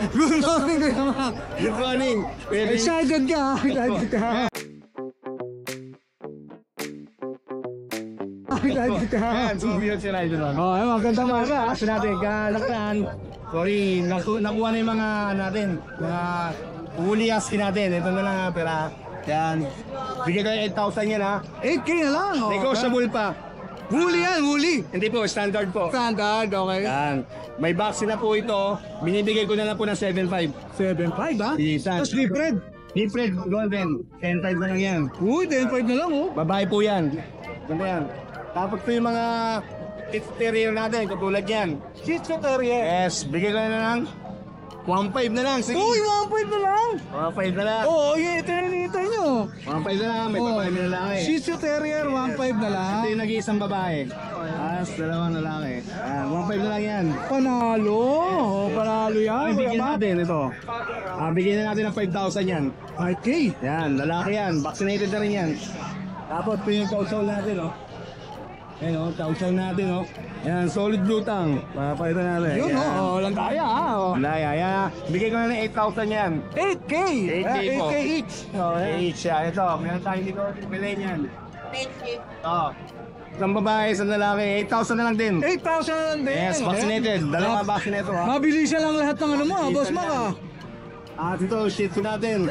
Good morning, Kuya Mac. Good morning. Excited ka, ha? Excited ka. Excited ka. Sumiyak si Rider One. Oh, maganda mga. Kasi natin, kalaktan. Sorry, nakuha na yung mga natin. Mga ulias natin. Ito na lang ha, pera. Yan. Bigyan kayo 8,000 yan ha. 8K na lang. Oh. Negotiable pa. Huli yan, huli. Hindi po, standard po. Standard, okay. Yan. May vaccine na po ito. Binibigay ko na lang po ng 7,500. 7.5 ha? Isa. Tapos deep red. Deep red golden. 10,500 na lang yan. Uy, 10.5 na lang oh. Babae po yan. Ganda yan. Tapos po yung mga terrier natin, katulad yan. Shih Tzu Terrier. Yes, bigay ko na lang. 1.5 na lang. Sige. Uy, 1.5 na lang. 1.5 na lang. Oo, ito yung nito nyo. 1.5 na lang. May babae, may lalaki. Shih Tzu Terrier, 1.5 na lang. Ito yung nag-iisang babae. Dalawang lalaki. 1.5 na lang yan. Panalo. Oh, panalo yan. Ay, bigyan natin ito. Bigyan na natin ng 5,000 yan. 5K. Yan, lalaki yan. Vaccinated na rin yan. Tapos po yung kausaw natin, oh. Ayan, oh, kausaw natin, oh. Yan, solid blue tongue. Papakita natin. Yun oh, lang kaya ha. Oh. Wala, yan. Bigay ko na ng 8,000 yan. 8K. 8K po. 8K each. Each, yan. Ito, meron tayo dito. Bilhin yan. Oo. Isang babae, isang lalaki. 8,000 na lang din. 8,000 na lang din. Yes, vaccinated. Dalawang vaccinated, ha. Mabilisan lang lahat ng ano mo, Boss Mac ha. At ito, shih tzu natin.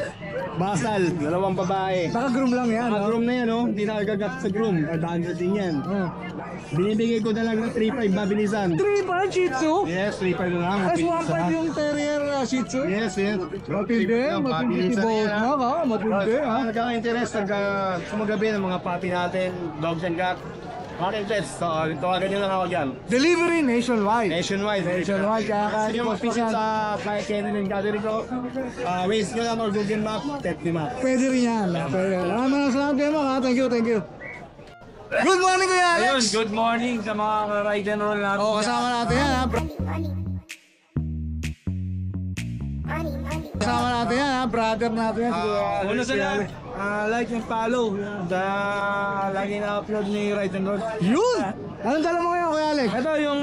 Basal, dalawang babae. Naka-groom lang yan. Ang Oh. groom na yan, oh. Hindi nakagagat sa groom. Adaan din yan. Oh. Binibigay ko na lang ng 3,500 mabilisan. 3 pa Shih Tzu. Yes, 3,500 na lang. Tapos mabilisan. 1.5 yung Terrier Shih Tzu. Yes, yes. Matindi, matindi si Boss Mac ha. Matindi ha. Nagkaka-interest sumagabi ng mga puppy natin, dogs and cats. Market-interest. So, tawagan nyo lang ako dyan. Delivery nationwide. Nationwide. Nationwide, kaya Gusto nyo mag-visit sa Fly Cannon and Gathering ko, Waze nyo lang or Google Map, Tetli Map. Pwede rin yan. Maraming salamat kayo Mac ha. Thank you, thank you. Good morning Kuya Alex. Ayun, good morning sa mga ride and roll natin. Oh, kasama natin yan ha. Kasama natin yan ha. Brother natin yan. Una sa lahat, like and follow. Lagi na-upload ni Ride and Roll. Yun! Anong dala mo ngayon Kuya Alex? Ito yung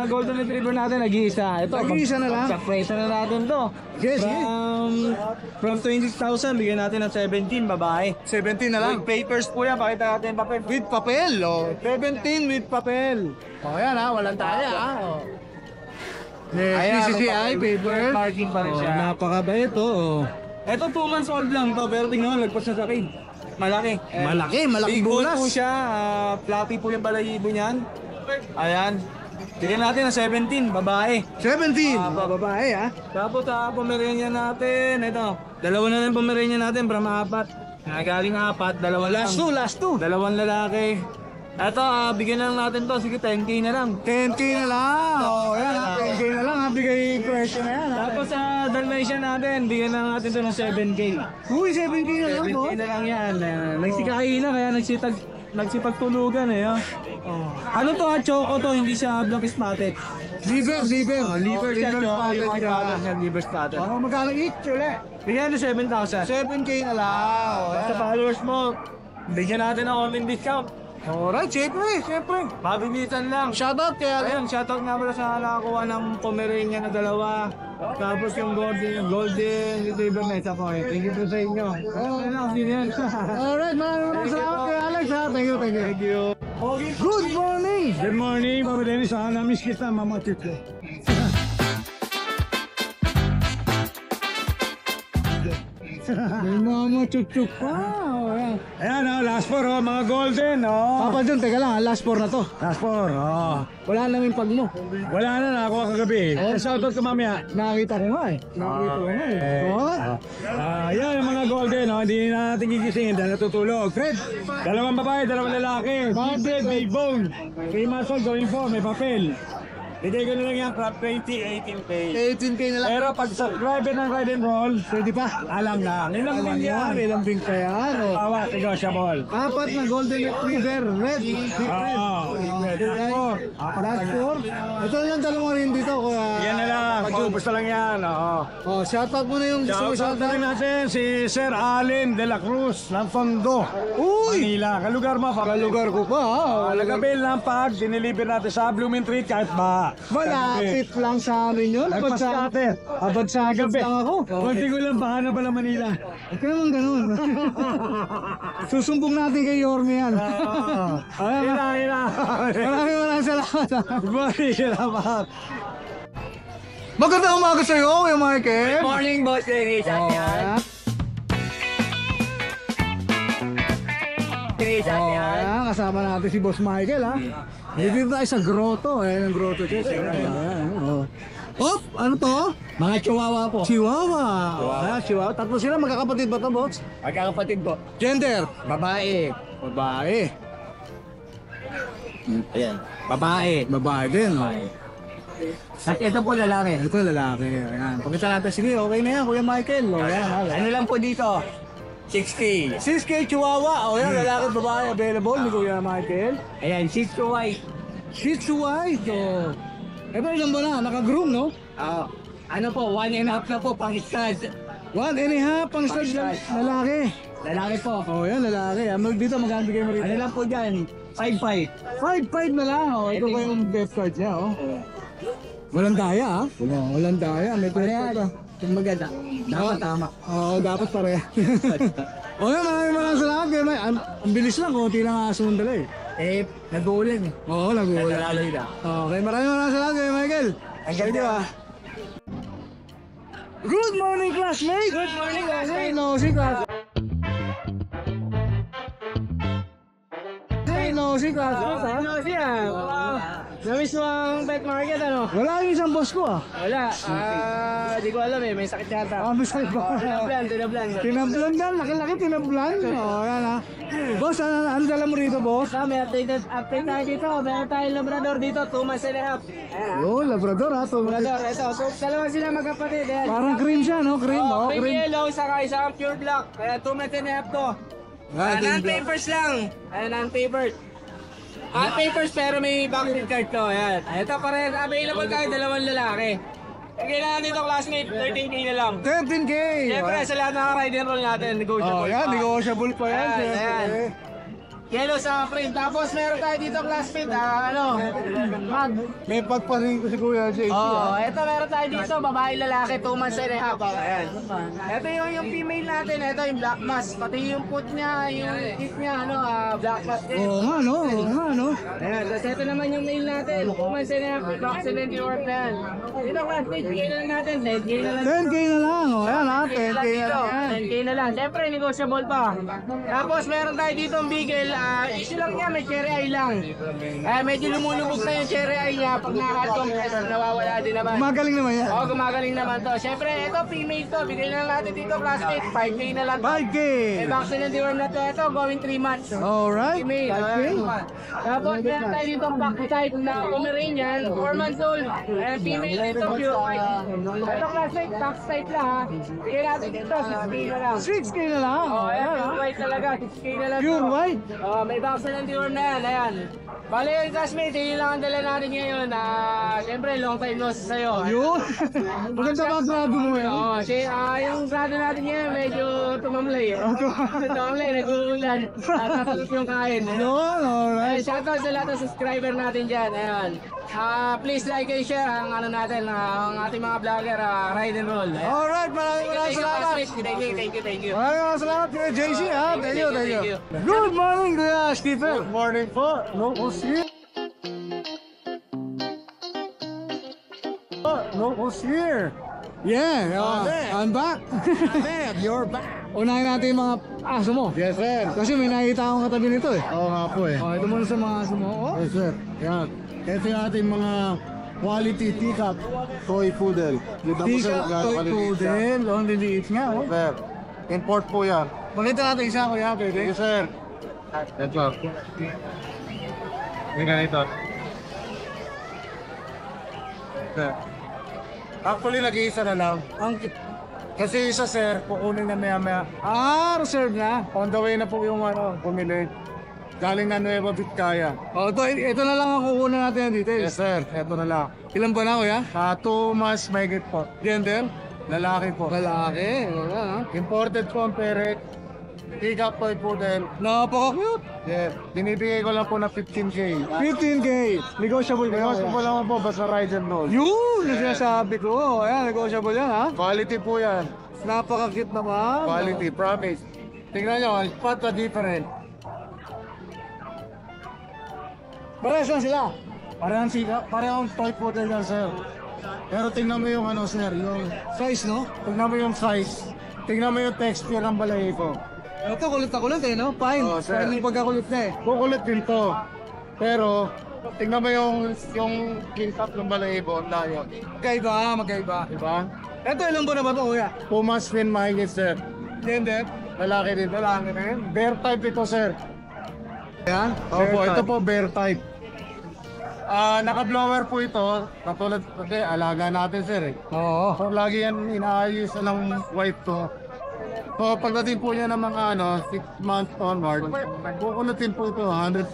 Golden Retriever natin, nag-iisa. Ito, Nag-iisa na lang? Sa price na natin to. Yes, yes. From 26,000, bigyan natin ng 17, babae. 17 na lang. With papers po yan, pakita natin yung papel. With papel, oh. 17 with papel. Oh, yan ha, walang taya ha. Oh. Ayan, PCCI, paper. Parking pa rin siya. Napakabait oh. Ito 2 months old lang to, pero tingnan mo, lagpas na sa akin. Malaki. Malaki Big bone bulas. po siya, fluffy po yung balayibo niyan. Ayan. Bigyan natin ng 17, babae. 17. Babae ha. Tapos Pomeranian natin, ito. Dalawa na lang Pomeranian natin, from 4. Nagaling 4, dalawa lang. Last two. Dalawang lalaki. Ito, bigyan na lang natin to. Sige, 10K na lang. 10K na lang. Oh, yan ha. 10K na lang ha. Bigay presyo na yan ha. Tapos sa Dalmatian natin, bigyan na lang natin to ng 7K. Uy, 7K na lang 7K po. na lang yan. Nagsikain na, kaya nagsipagtulugan eh. Oh. Ano to Choco to, hindi siya block spotted. Liver. Liver siya, Choco. spotted Yung siya. color niya, liver spotted. Oh, magkano each ulit? Bigyan na 7,000. 7K na lang. Oh, Sa yan. followers mo, bigyan natin ng online discount. Alright, syempre. Mabilisan lang. Shoutout kaya Ayun, shoutout nga pala sa nakakuha ng Pomeranian na dalawa. Tapos yung golden retriever na isa po eh. Thank you po sa inyo. Ayun lang, sino yan? Alright, maraming salamat kay Alex ha. Thank you. Thank you. Good morning. Good morning, Papa Dennis. Namiss kita, Mama Tito. May mga chuchuk pa. Oh, yan. Ayan, last four, mga golden, Papa John, teka lang, last 4 na to. Last four, Wala namin pag mo. Wala na, nakakuha kagabi. Shoutout ka mamaya. Nakita ko nga eh. Oh. Yan yung mga golden, hindi natin gigisingin dahil natutulog. Fred, dalawang babae, dalawang lalaki. Big big bone. 3 months old, going for, may papel. Bigay ko na lang yan, from 18K. 18K na lang. Pero pag subscriber ng Ride and Roll, Pwede pa. alam na. Nilang Alam din yan. yan. Ilang pink pa yan. Oh. Bawa, negotiable. 4 na golden retriever. Red. Oo. Last 4. Ito yung dalawa rin dito. Yan na lang. Pag Ubus na lang yan. Oo. Oh, shoutout mo na yung gusto mo Shoutout na shoutout. rin natin si Sir Allen de la Cruz ng Tondo, Uy! Manila. Kalugar mo, Kalugar ko pa ha. Lagabil ng pag, diniliver natin sa Blooming Treat kahit ba. Malapit lang sa amin yun. Lagpas Abad natin. sa gabi lang ako. Kunti ko lang, baka na pala Manila. Huwag ka naman ganun. Susumbong natin kay Yorme yan. Hila. Maraming salamat. Bye, salamat. Magandang umaga sa iyo, Kuya Michael. Morning, boss Dennis. Yan. Dennis, yan. Ayan, kasama natin si Boss Michael ha. Dito tayo sa grotto. Ayan ang grotto siya. Ano to? Mga chihuahua po. Chihuahua. Ayan, Chihuahua. Tatlo sila, magkakapatid ba to, boss? Magkakapatid po. Gender? Babae. Babae. Ayan. Babae. Babae din. Oh. At ito po lalaki. Ito lalaki. Ayan. Pakita natin. Sige, okay na yan, Kuya Michael. O, ayan, Ano lang po dito? 6K. 6K Chihuahua. O yan, lalaki at babae available ni Kuya Michael. Ayan, 6 to white. Shih Tzu White. O. Ito ilan ba na? Naka-groom, no? Ano po, 1.5 na po, pang stud. 1.5 pang stud lalaki. Lalaki po. O yan, lalaki. Dito magkano bigay mo rito? Ano lang po dyan? 5.5. 5.5 na lang. O, ito pa yung gift card niya. O. Walang daya, ha? Walang daya. May gift card pa. Yung maganda. Dapat tama. Oo, dapat pareha. O yan, maraming salamat. Kuya Mike. Ang bilis lang, konti lang aso mong dala eh. Nag-uulan eh. Oo, nag-uula. Nalaloy na. Okay, maraming salamat Kuya Michael. Ang ganda. Good morning, classmate! Good morning, Hey, no, si class. Hey, no, si class. Ano siya? Namiss mo ang pet market ano? Wala yung isang boss ko ah. Wala. Di ko alam eh. May sakit yata. Miss ko ba? Tinablan. Tinablan yan, laki-laki tinablan. Oo, yan ha. Boss, ano dala mo rito, boss? May update tayo dito. Meron tayong Labrador dito, 2 months and a half. Ayan. Oh, Labrador ha. Labrador, ito. So, dalawa sila magkapatid. Ayan. Parang cream siya, no? Cream, Oh, oh, cream cream. yellow, saka isang pure black. Kaya 2 months and a half to. Non-papers lang. Ayan, non-papers. Papers pero may vaccine card to. Ayan. Ito pa rin. Available tayo, dalawang lalaki. Kailangan dito classmate, 13K na lang. 13K! Siyempre, sa lahat ng ride and roll natin, negotiable. Oh, yan, pa. negotiable pa yan. Ayan, Siyempre. ayan. Yellow sa print. Tapos meron tayo dito classmate, mag. May pagparing ko si Kuya JC. Oh, eto meron tayo dito, babae lalaki, 2 months and a half. Ayan. Ito yung female natin, ito yung black mask. Pati yung foot niya, yung hip niya, black mask din. Oo nga, no? Oo nga, no? Ayan, tapos ito naman yung male natin, 2 months and a half, vaccine and work na yan. Dito classmate, bigay na lang natin, 10K na lang. 10K na lang. O, yan ha. 10K na lang yan. 10K na lang. Siyempre, negotiable pa. Tapos, meron tayo dito ang bigel. Issue lang niya, may cherry eye lang. Medyo lumulubog na yung cherry eye niya. Pag naka-compress, nawawala din naman. Magaling naman yan. Oo, gumagaling naman to. Siyempre, ito, female to. Bigay na lang natin dito, classmate. 5K na lang. 5K! May vaccine and deworm na to. Ito, going 3 months. Alright. Female. 5K. Tapos, meron tayo dito ang pack type na Pomeranian, 4 months old. Female dito, pure white. Ito, classmate, pack type lang ha. Bigay natin dito, 6K na lang. 6K na lang. Oh, ayan, Ayan, pure ha. white talaga. 6K na lang. Pure to. white. Oh, may vaccine and deworm na yan. Ayan. Bale yung classmate, yun lang ang dala natin ngayon. Siyempre, long time no sa sa'yo. Yun. Maganda ba ang grado mo yan? Oo, yung grado natin ngayon, medyo tumamlay. Tumamlay, nag-uulan. Tatapos yung kain. Yun, alright. Shoutout sa lahat ng subscriber natin dyan. Ayan. Please like and share ang ano natin, ang ating mga vlogger, Ride and Roll. Ayan. Alright, maraming salamat. Thank you. Maraming salamat Kuya JC ha. Thank you. Good morning Kuya Stephen. Good morning po. No, here. No, here. Yeah, I'm back. You're back. Unahin natin yung mga aso mo. Yes, sir. Kasi may nakita akong katabi nito eh. Oo nga po eh. Oh, ito muna sa mga aso mo. Oh. Yes, sir. Yan. Ito yung ating mga quality teacup toy poodle. Dito po sir, Tika, toy quality poodle. Oh, ang liliit nga. Oh. Sir, import po yan. Pakita natin isa kuya, pwede. Yes, sir. Ito. Yung ganito. Sir. Actually, nag-iisa na lang. Kasi isa, sir, kukunin na maya-maya. Reserve na. On the way na po yung bumili. Galing na Nueva Vizcaya. Oh, ito na lang ang kukunan natin ng details. Yes sir, eto na lang. Ilan ba na kuya? 2 months mahigit po. Gender? Lalaki po. Lalaki. Wala ha? Imported po ang parrot. Pick-up toy po din. Napaka-cute. Yes, binibigay ko lang po na 15K. 15K. Negotiable ba yun? Negotiable lang po, basta ride and roll. Yun! Yung sinasabi ko. Ayan, negotiable yan ha? Quality po yan. Napaka-cute naman. Quality, promise. Tingnan nyo, spot na different. Parehas lang sila. Parehong toy po din yan, sir. Pero tingnan mo yung ano, sir, yung... Size, no? Tingnan mo yung size. Tingnan mo yung texture ng balahibo. Ito, kulit na kulit eh, no? Fine. Oh, sir. Fine yung pagkakulit na eh. Kukulit din to. Pero, tingnan mo yung king cup ng balahibo, ang layo. Magkaiba. Diba? Ito, ilang buwan na ba ito, kuya? Pumas fin mahigit, sir. Gender? Lalaki din. Lalaki rin. Bear type ito, sir. Ayan. Opo, ito po bear type. Naka-blower po ito. Katulad, kasi alaga natin, sir. Oo. So, lagi yan inaayos ng wife ko. So, pagdating po niya ng mga 6 months onward, kukulitin po ito 100%.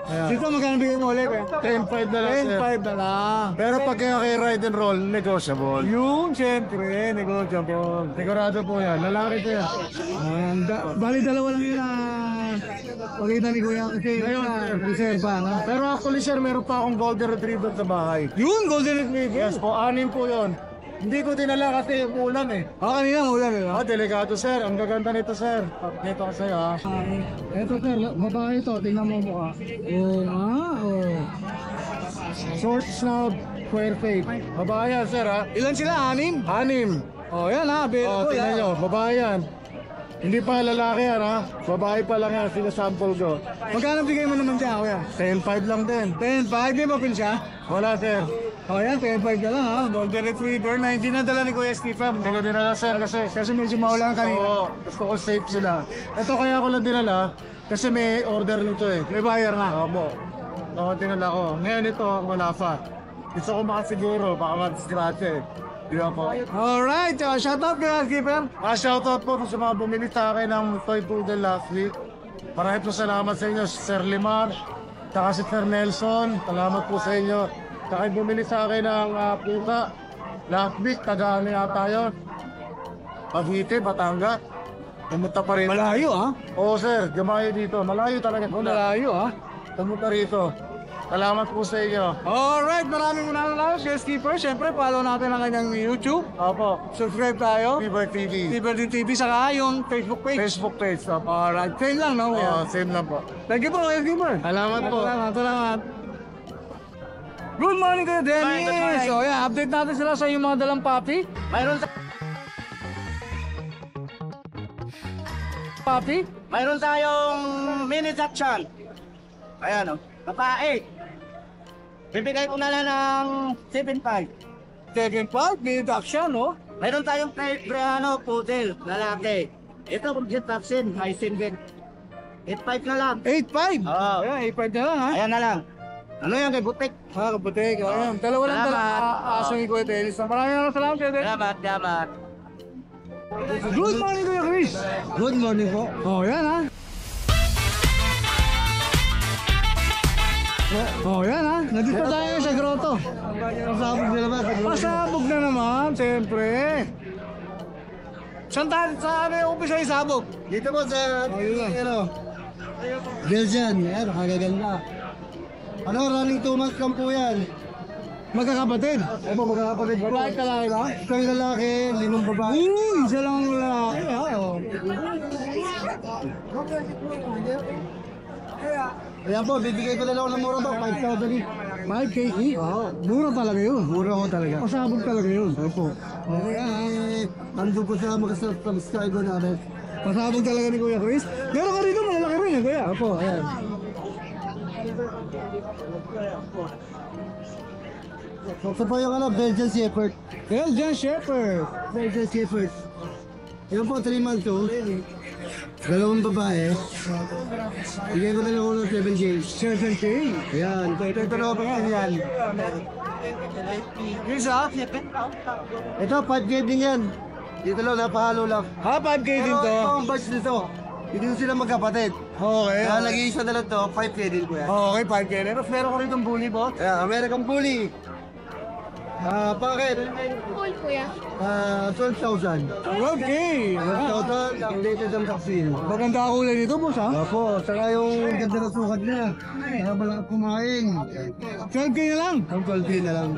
Ayan. Dito, magkano bigay mo ulit eh? 10.5 na lang, sir. 10.5 na lang. Pero pag kay ride and roll, negotiable. Yung, siyempre, negotiable. Sigurado po yan. Lalaki to yan. Bali, dalawa lang yun na pagkita ni Kuya kasi Ngayon, reserve pa, no? Pero actually, sir, meron pa akong golden retriever sa bahay. Yun, golden retriever. Yes po, 6 po yun. Hindi ko dinala kasi umulan eh. Kanina mo ulan, no? Delikado, sir. Ang gaganda nito, sir. Dito ko sa'yo, ha. Ito, sir. Babae ito. Tingnan mo mukha. Oo nga, oo. Short snout, square face. Babae yan, sir, ha. Ilan sila? 6? 6. Oh, yan ha, Oh, tingnan nyo. Babae yan. Hindi pa lalaki yan, ha. Babae pa lang yan. Sinasample ko. Magkano bigay mo naman siya, Kuya? 10.5 lang din. 10.5, di ba pin siya? Wala, sir. Oh, yan, 10.5 na lang ha. Golden retriever na hindi nadala ni Kuya Stephen. Hindi ko dinala, sir, kasi Medyo maulan kanina. Oo, gusto ko safe sila. Ito kaya ko lang dinala kasi may order nito eh. May buyer na. Opo. Oo, dinala ko. Ngayon ito, wala pa. Gusto ko makasiguro, baka mag-scratch eh. Di ba po? Alright, shoutout Kuya Stephen. Shoutout po sa mga bumili sa akin ng Toy Poodle last week. Maraming po salamat sa inyo, Sir Limar, saka si Sir Nelson. Salamat po sa inyo. Saka yung bumili sa akin ng puta. Last week, taga-ano yata yun? Cavite, Batangas. Pumunta pa rin. Malayo ha? Oo sir, gamayo dito. Malayo talaga. Malayo ha? Pumunta rito. Salamat po sa inyo. Alright, maraming Kuya Skipper. Siyempre, follow natin ang kanyang YouTube. Opo. Subscribe tayo. Fever TV. Liberty TV, saka yung Facebook page. Facebook page. Opo. Alright, same lang, no? Same lang po. Thank you po, Kuya Skipper. Salamat po. Salamat. Good morning, Kuya Dennis. Good morning. So, yeah, update natin sila sa yung mga dalang puppy. Mayroon tayong mini Dachshund. Ayan o. Babae. Bibigay ko na lang ng 7.5. Second part, may action, no? Mayroon tayong poodle, lalaki. Ito kung jet vaccine, hycin din. 8.5 na lang. 8.5. Oo. Ayan, 8.5 na lang, ha? Ayan na lang. Ano yan kay Butik? Kabutik. Ayan, dalawa lang aso ni Kuya Dennis. Maraming salamat, Kuya Dennis. Salamat. Good morning, Kuya Chris. Good morning po. Oh, yan, ha? Oh, yan, ha? Nandito tayo sa grotto. Pasabog na naman. Pasabog na naman, siyempre. Saan yung umpisa yung sabog? Dito po sa Ayun. Belgian. Yan, nakagaganda. Running 2 months lang po yan. Magkakapatid. Opo, magkakapatid po. Lalaki ka lang, ba? Isang lalaki, 5 babae. Uy, isa lang ang lalaki, ha? Oh. Ayan po, bibigay ko na lang ako ng mura to, 5,000 eh. 5K each? Oo. Mura talaga yun. Mura ko talaga. Pasabog talaga yun. Opo. Ando po sa mga subscriber namin. Pasabog talaga ni Kuya Chris. Meron ka rito, malalaki rin yan, Kuya. Opo, ayan. So po yung Belgian Shepherd. Belgian Shepherd. Belgian Shepherd. Yan po, 3 months old. 2 babae. Bigay ko na lang ako ng 7K. 7K. Ayan, ito na ako yan. Chris, ha? Ito, 5K din yan. Dito lang, napahalo lang. Ha, 5K din to. Ito ang batch nito. Hindi ko sila magkapatid. Okay. Kaya nag-iisa na lang to, 5K din ko yan. Okay, 5K. Tapos meron ko rin itong bully, boss. Yeah, American Bully. Bakit? Cool, kuya. 12,000. 12K. 12,000, ang latest ang vaccine. Maganda ang kulay nito, boss, ha? Opo, saka yung ganda ng sukat niya. Kaya malaki kumain. 12K na lang. Ang 12K na lang.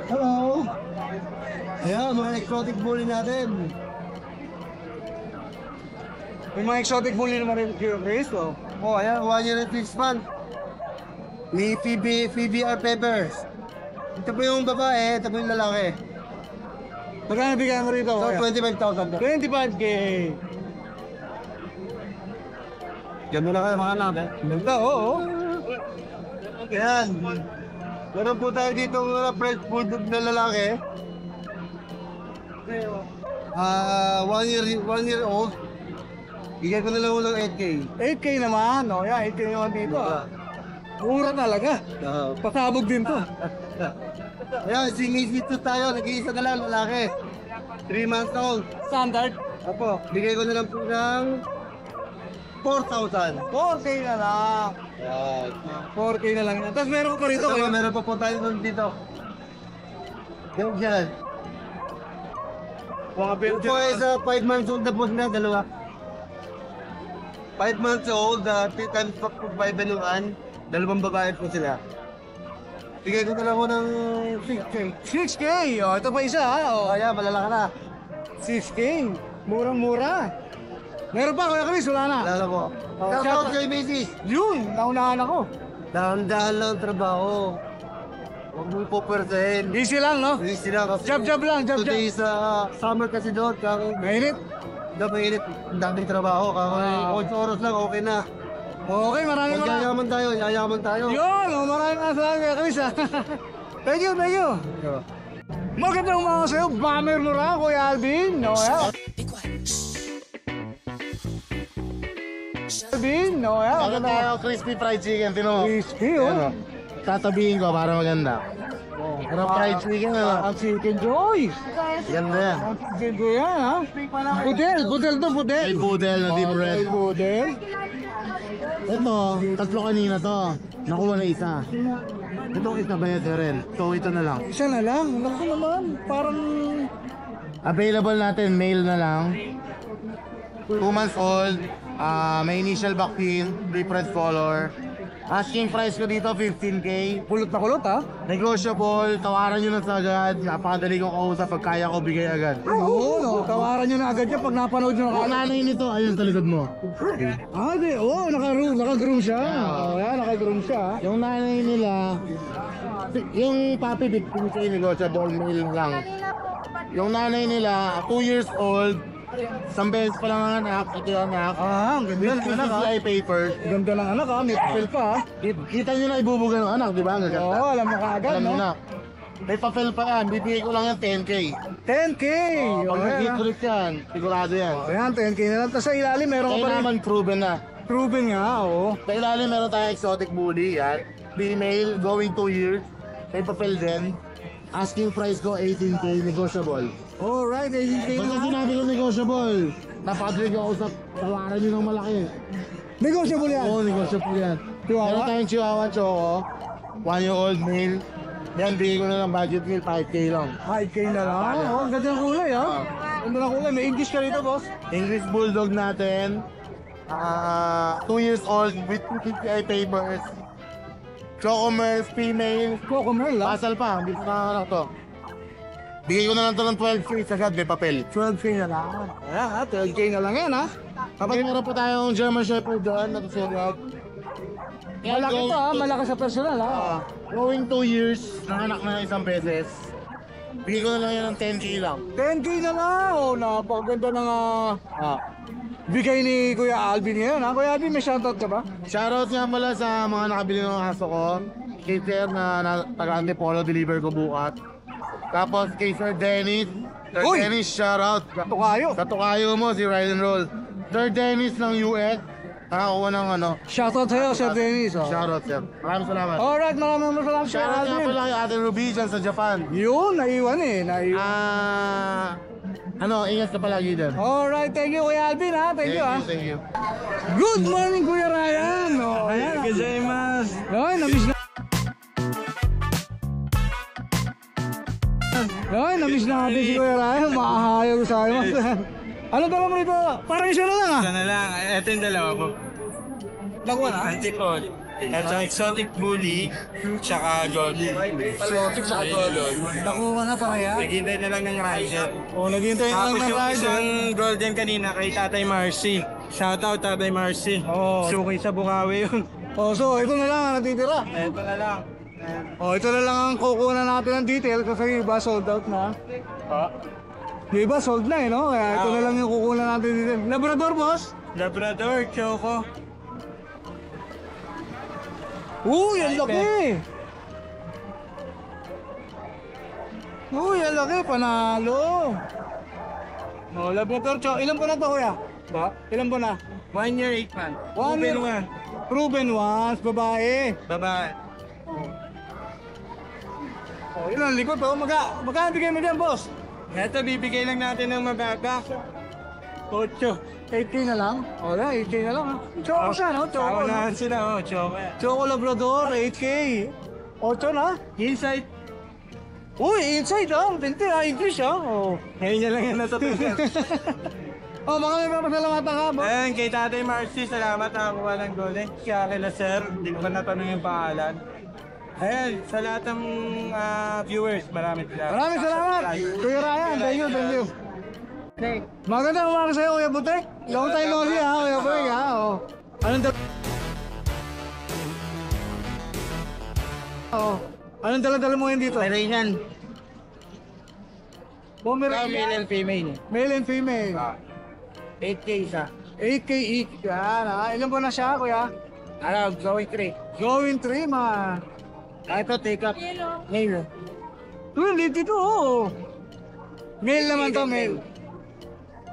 Hello. Ayan, mga exotic bully natin. May mga exotic bully naman rin kay Chris, oh. Oh, ayan, 1 year and 6 months. May PBR papers. Ito po yung babae, ito po yung lalaki. Magkano bigyan mo rito? So, kuya? 25,000. 25K. Ganda na kayo mga anak, eh. Ganda, oo. Ayan. Meron po tayo dito mga fresh food na lalaki. 1 year old. Bigyan ko na lang ulang 8K. 8K naman, oh. Yeah, 8K naman dito, ah. Mura talaga. Pasabog din to. Ayan, singis dito tayo. Nag-iisa na lang lalaki. 3 months old. Standard. Apo, bigay ko na lang po ng 4,000. 4K na lang. Ayan. 4K na lang. Tapos meron ko pa rito, Ito, kuya. meron pa po tayo dito. Yung dyan. Mga Ito po ay sa 5 months old na po sila, dalawa. 5 months old, 3 times pa po 5 anuan. Dalawang babae po sila. Bigay ko na lang ko ng 6K. 6K. Oh, ito pa isa, ha. Oh. Kaya, malalaki na. 6K. Murang-mura. Meron pa, Kuya Chris, wala na. Lala po. Oh, Shout out kay Macy's. Yun, naunahan ako. Dahan-dahan lang ang trabaho. Huwag mo ipopersahin. Easy lang, no? Hindi sila kasi Jab-jab lang, jab-jab. today sa summer kasi doon, kaya Mainit. mainit, ang daming trabaho. Kaya 8 oras lang, okay na. Okay, maraming maraming. Yayaman tayo. Yun, oh, maraming salamat, Kuya Chris, ha. Thank you, thank you. Magandang mga sa'yo, Bomber mo ra, Kuya Alvin. No, yeah. Alvin, no, yeah. Meron tayo crispy fried chicken, tino. Crispy, oh. Tatabihin ko para maganda. Ano fried chicken, ano? Ang chicken joy. Ganda yan. Ang chicken joy yan, ha. Pudel, pudel to, pudel. Ay budel na deep red. Ay, pudel. Ito, tatlo kanina to. Nakuha na isa. Itong isa ba yan rin? So ito na lang. Isa na lang. Naku naman, parang... Available natin, male na lang. 2 months old. May initial vaccine, deep red color. Asking price ko dito, 15K. Kulot na kulot, ha. Negotiable, tawaran nyo na sa agad. Napakadali kong kausap, pag kaya ko bigay agad. Oo, no. Tawaran nyo na agad yan pag napanood nyo na Ang nanay nito, ayun sa likod mo. Ah, di. Oo, naka-groom siya. Oo, yan, naka-groom siya. Yung nanay nila, yung papi, 15K negotiable, male lang. Yung nanay nila, 2 years old, isang beses pa lang ang anak, ito yung anak. Ah, ang ganda ng anak, ha. PCI papers. Ganda ng anak, ha. May papel pa, ha. Kita nyo na ibubuga ng anak, di ba? Ang gaganda. Oo, alam na kaagad, Alam no? nyo na. May papel pa yan, bibigay ko lang yan 10K. 10K. Pag Oo, yan, nag-hit ha. ulit yan, sigurado yan. Oo, yan, 10K na lang. Tapos sa ilalim, meron ko Kaya pa rin. naman proven na. Proven nga, oo. Sa ilalim meron tayong exotic bully, yan. Female, going 2 years. May papel din. Asking price ko 18K, negotiable. Alright, 18K Basta na. sinabi ko negotiable. Napakadali ko usap, tawaran nyo ng malaki. Negotiable yan. Oo, negotiable yan. Chihuahua? Meron tayong Chihuahua Choco, 1-year-old male. Yan, bigay ko na lang budget meal, 5K lang. 5K na lang. Oo, ang ganda ng kulay, ha. Ganda ng kulay. May English ka rito, boss. English Bulldog natin, 2 years old with PCI papers. Chocomers, female. Cocomerl, ha. Pasal pa, hindi ko na to. Bigay ko na lang to ng 12K agad, may papel. 12K na lang. Ayan, ha. 12K na lang yan, ha. Kapag meron po tayong German Shepherd doon, natusunog. Malaki to, ha. Malaki sa personal, ha. Going 2 years, nanganak na isang beses. Bigay ko na lang yan ng 10K lang. 10K na lang. Oh, napakaganda ng bigay ni Kuya Alvin ngayon, ha. Kuya Alvin, may shoutout ka ba? Shoutout nga pala sa mga nakabili ng aso ko. Kay Sir na taga-Antipolo, deliver ko bukas. Tapos kay Sir Dennis. Sir Uy! Dennis, shoutout. Tukayo. Sa tukayo mo, si Ride and Roll. Sir Dennis ng US. Nakakuha ng ano. Shoutout sa'yo, Sir Dennis. Oh. Shoutout, Sir. Maraming salamat. Alright, maraming salamat, Sir Shoutout nga Alvin. pala kay Ate Ruby dyan sa Japan. Yun, naiwan eh. Naiwan. Ingat ka palagi din. Alright, thank you Kuya Alvin ha. Thank you ha. Thank you. Good morning Kuya Ryan. Oh, ayan. Gozaimasu. Ay, namiss na. Ay, namiss natin si Kuya Ryan. Makahayag sa akin. Ano dala mo rito? Parang isa na lang ah. Ito na lang. Ito yung dalawa ko. Nakuha na? Antipod. Ito exotic bully. Tsaka golden. Exotic sa golden. Nakuha na paraya. Naghintay na lang ng rider. Oh, naghintay na lang Tapos ng yung rider. isang golden kanina kay Tatay Marcy. Shoutout Tatay Marcy. Oo. Sukay sa Bukawi yun. Oh, so ito na lang ang natitira. Ito na lang. Oh, ito na lang ang kukunan natin ng detail kasi yung iba sold out na. Yung iba sold na no? Kaya ito na lang yung kukunan natin detail. Labrador, boss? Labrador, Choco. Uy, ang laki! Uy, ang laki, panalo! Oh, Labrador, ilan po na to, kuya? Ba? Ilan po na? 1 year, 8 months. One year. Proven Proven once, babae. Babae. Oh, yun ang likod, oh. Magkano bigay mo dyan, boss? Ito, bibigay lang natin ng mababa. 8. 8K na lang? Wala, 8K na lang, ha? Choco siya, no? Choco, no? Paunahan sila, Choco. Choco Labrador, 8K. 8 na? Inside. Uy, inside, ah. Pinti, ah. English, ah. Oh. Ngayon niya lang yan natutunan. Oh, mga may papasalamatan ka, boss. Ayan, kay Tatay Marcy, salamat nakakuha ng golden. Kaya kila sir, hindi ko pa natanong yung pangalan. Ayan, sa lahat ng viewers, maraming salamat. Maraming salamat. Kuya Ryan, thank you, thank you. Magandang umaga sa'yo, Kuya Butek. Long time no see, ha, Kuya Butek, ha. Oh. Anong dala-dala mo yun dito? Pomeranian. Pomeranian. Male and female. Male and female. 8K isa. 8K each. Yan, ha. Ilan po na siya, Kuya? Ano, going 3. Going 3, ma. Ito, take up. Male. Uy, lit ito, oh. Male naman to, male.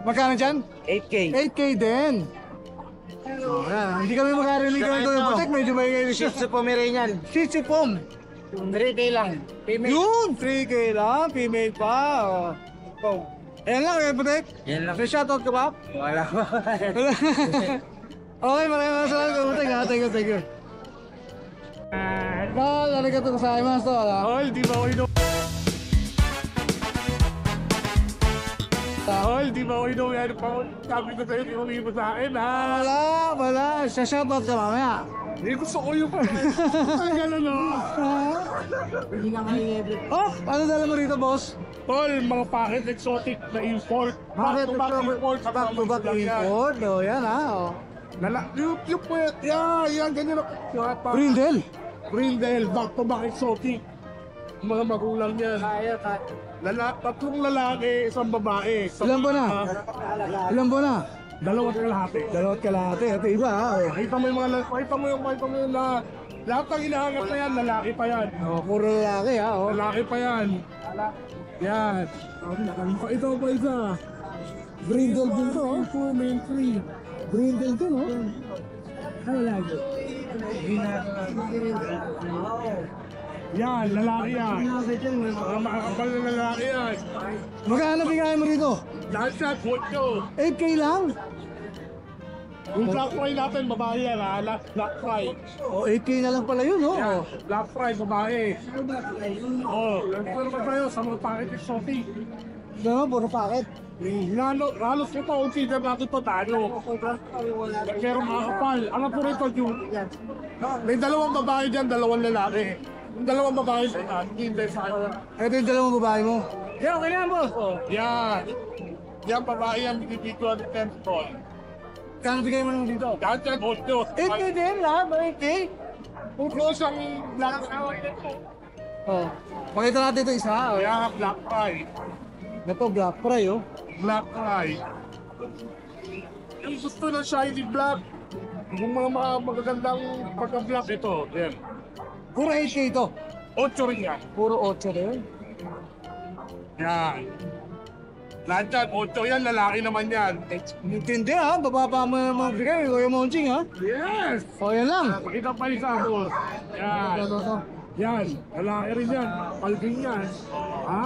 Magkano dyan? 8K. 8K din. Oh, yan. Hindi kami makarinig kami Kuya Butek. Medyo may ngayon siya. Sa Pomeranian. Sitsi Pom. 3K lang. Female. Yun! 3K lang. Female pa. Oh. Ayan lang, Kuya Butek. Yan lang. May shoutout ka ba? Wala pa. Okay, maraming salamat Kuya Butek. Thank you, thank you. Arigato gozaimasu. Hoy, di ba ko Hoy, di ba ko yan pa? Sabi ko sa'yo, di mo ibo sa akin, ha? Wala. Shoutout ka mamaya. Hindi gusto ko yung ay, gano'n, no? Oh, ano dala mo rito, boss? Tol, mga packet exotic na import. Bakit Back-to-back import. back to back import? Oh, yan ha. Oh. Yung puwet, yan, ganyan ako. Brindle. Brindle, back-to-back exotic. Mga magulang yan. Tatlong lalaki, isang babae. Ilan po na? Ilan po na? Dalawat kalahati. Dalawat kalahati. Ito iba ha. Oh. Makita mo yung mga lalaki, makita mo yung lahat ng inahangat na yan, lalaki pa yan. Oh, puro lalaki ha. Oh. Lalaki pa yan. Yan. Ito pa isa. Brindle din to. Oh. Two, main three. Brindle din oh. Ano lagi? Yan, lalaki yan. Mga makakapal na lalaki yan. Magkano bigay mo rito? Lahat siya, kotyo. 8K lang? Yung black fry natin, babae yan ha. Black fry. Oh, 8K na lang pala yun oh. Yan, black fry, babae. Pero ba tayo sa mga packet exotic? Ano, puro packet. Halos ito, consider natin ito talo. Pero mga kapal, ano po rito yung... May dalawang babae dyan, dalawang lalaki. Yung dalawang babae sa hindi sa akin. Ito yung dalawang babae mo. Yan, okay na boss. Yan. Yan babae yan, binibigyo ang 10th call. Kano bigay mo naman dito? Dahil yan, 8. 8K din lahat, 8K? Close ang black fry. Oh. Pakita natin ito isa. Oh. Yan, black fry. Ito, black fry oh. Black fry. Yung gusto ng shiny black. Yung mga magagandang pagka-black ito. Yan. Puro 8K ito. 8 rin yan. Puro 8 rin. Yan. Lahat yan, 8 yan, lalaki naman yan. Intindi ha, bababa mo naman bigay, Kuya Monching ha. Yes! O yan lang. Pakita pa isa ako. Yan. Ito. Yan, lalaki rin yan. Palping yan. Ha?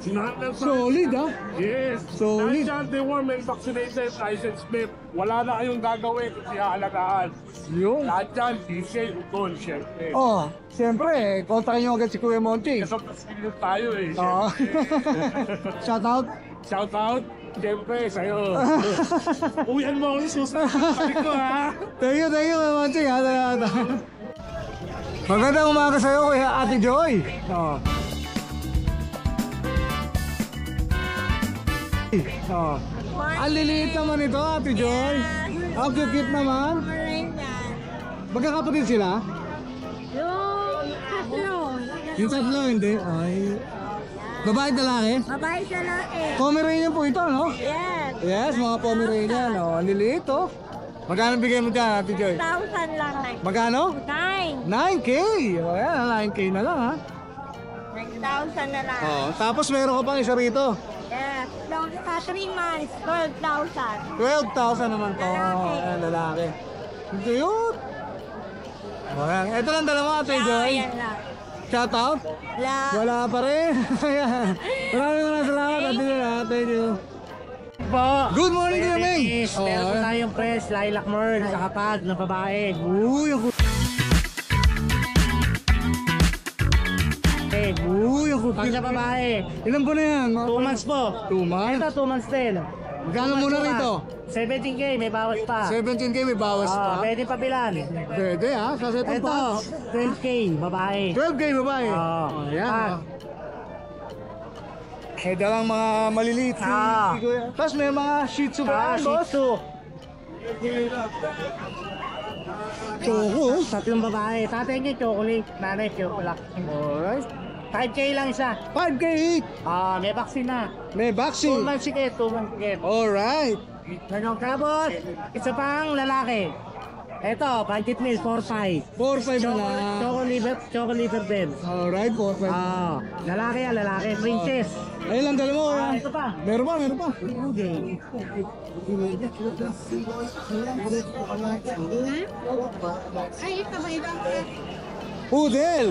Sinakal sa... Solid ha? Yes. Solid. Dahil dyan, they were may vaccinated, license plate. Wala na kayong gagawin kung haalagaan. Yun. Lahat dyan, diesel, gold, syempre. Oh, siyempre, kontakin nyo agad si Kuya Monty. Kasi pasilip tayo eh. Oo. Shout out. Shout out, syempre, sa'yo. Uyan mo ako ni Susan. Balik ko ha. Thank you, Kuya Monty. Magandang umaga sa'yo, Kuya Ate Joy. Oh. Oh. Ang liliit naman ito, Ate Joy. Ang cute naman. Magkakapatid sila? Yung tatlo. Yung tatlo, hindi. Ay. Babae at lalaki? Babae sa lalaki. Pomeranian po ito, no? Yes. Yes, mga Pomeranian. Oh, ang liliit, oh. Magkano bigay mo dyan, Ate Joy? 1,000 lang. Magkano? 9. 9K! O yan, 9K na lang, ha? 9,000 na lang. Oh, tapos meron ka pang isa rito. Yes. Long sa 3 months, 12,000. 12,000 naman to. Lalaki. Ayan, lalaki. Cute! O yan, ito lang dalawa, Ate Joy. Yan lang. Shout out? Wala pa rin. Ayan. Maraming salamat, Ate Joy. Thank you. Po. Good morning, Kuya Meng. Meron po tayong press, lilac merl, sa kapag na babae. Uy, ang Uy, ang Pag sa babae, Ilan po na yan? 2 months po. 2 months? Ito, 2 months din. Magkano muna rito? 17K, may bawas pa. 17K may bawas pa. Pwede pa bilan. Pwede ha, kasi ito Ito, pa. 12K, babae. 12K babae. Oo. Ayan. Ah. Eh, dalang mga maliliit. Ah. Tapos may mga shih tzu ba yan, Shih boss? Tzu. Choco. Tatlong babae. Tatay niya chocolate, nanay chocolate. Alright. 5K lang isa. 5K each. May vaccine na. May 2 vaccine. months sige, 2 months sige. Alright. Ganun. Tapos, isa pang lalaki. Ito, pancit meal, 4-5. 4-5 na lang. Choco liver din. Alright, 4-5. Lalaki yan, lalaki. Princess. Ayun lang, dala mo. Ito pa. Meron pa, meron pa. Ay, ito ba ito? Poodle.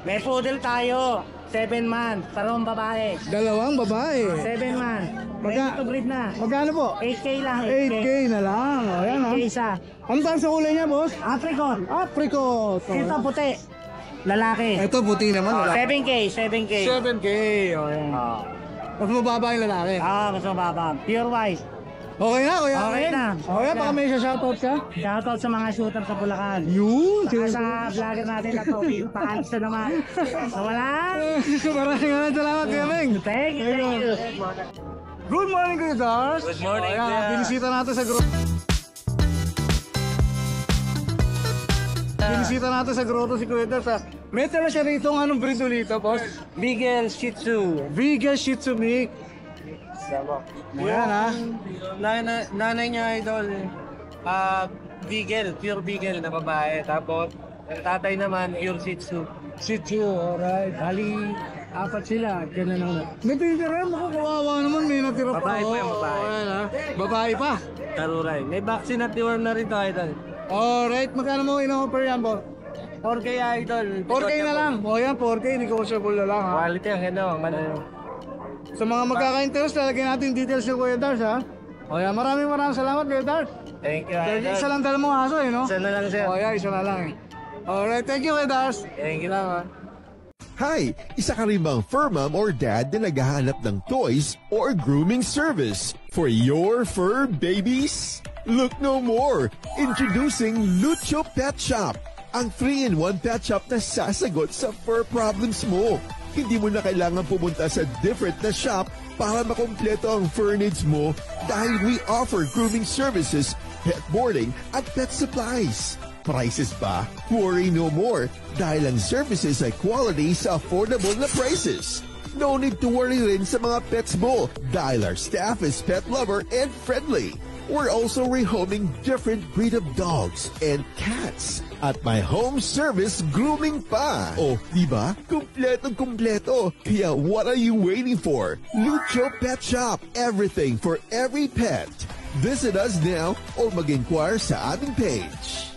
May poodle tayo. 7 months. Parang babae. Dalawang babae. 7 months. Ready to breed na. Magkano po? 8K lang. 8K na lang. O, yan ha. 8K isa. Ano tayo sa kulay niya, boss? Apricot. Apricot. Ito puti. Lalaki. Ito, puti naman. Wala. 7K. 7K. 7K. O, yan. Mas mababa yung lalaki. Mas mababa. Pure white. Okay na, kuya. Okay na. Okay, baka may shoutout ka? Shoutout sa mga shooter sa Bulacan. Yun. Saka sa vlogger natin na to. Pakalis na naman. So wala. Maraming salamat, Kuya Meng. Thank you. Good morning, Kuya Dars. Good morning, Ayan, Kuya. binisita natin sa grotto. Binisita natin sa grotto si Kuya Dars. May tala siya rito ng anong breed ulit, boss? Beagle Shih Tzu. Vegan Shih Tzu Mix. Ayan ha. Nanay niya idol. Beagle, pure Beagle na babae. Tapos, ang tatay naman, pure Shih Tzu. Shih Tzu, alright. Bali, 4 sila. Ganun lang na. May titira, kawawa naman, may natira pa. Babae pa yung Oo, babae. ayan, ha. Babae pa. Taruray. May vaccine at deworm na rin to idol. Alright, magkano mo ino-offer yan, boss? 4K idol. 4K na lang. O yan, 4K, negotiable na lang ha. Quality ang ano, Sa mga magkaka-interest, lalagyan natin details ng Kuya Dars ha. O yan, maraming salamat Kuya Dars. Thank you idol. Isa lang dala mong aso eh, no? Isa na lang sir. O yan, isa na lang eh. Alright, thank you Kuya Dars. Thank you lang ha. Hi! Isa ka rin bang fur mom or dad na naghahanap ng toys or grooming service for your fur babies? Look no more! Introducing Lucho Pet Shop, ang 3-in-1 pet shop na sasagot sa fur problems mo. Hindi mo na kailangan pumunta sa different na shop para makompleto ang fur needs mo dahil we offer grooming services, pet boarding at pet supplies. Prices ba? Worry no more dahil ang services ay quality sa affordable na prices. No need to worry rin sa mga pets mo dahil our staff is pet lover and friendly. We're also rehoming different breed of dogs and cats at my home service grooming pa. Oh, diba? Kumpletong-kumpleto. Kaya what are you waiting for? Lucho Pet Shop. Everything for every pet. Visit us now or mag-inquire sa aming page.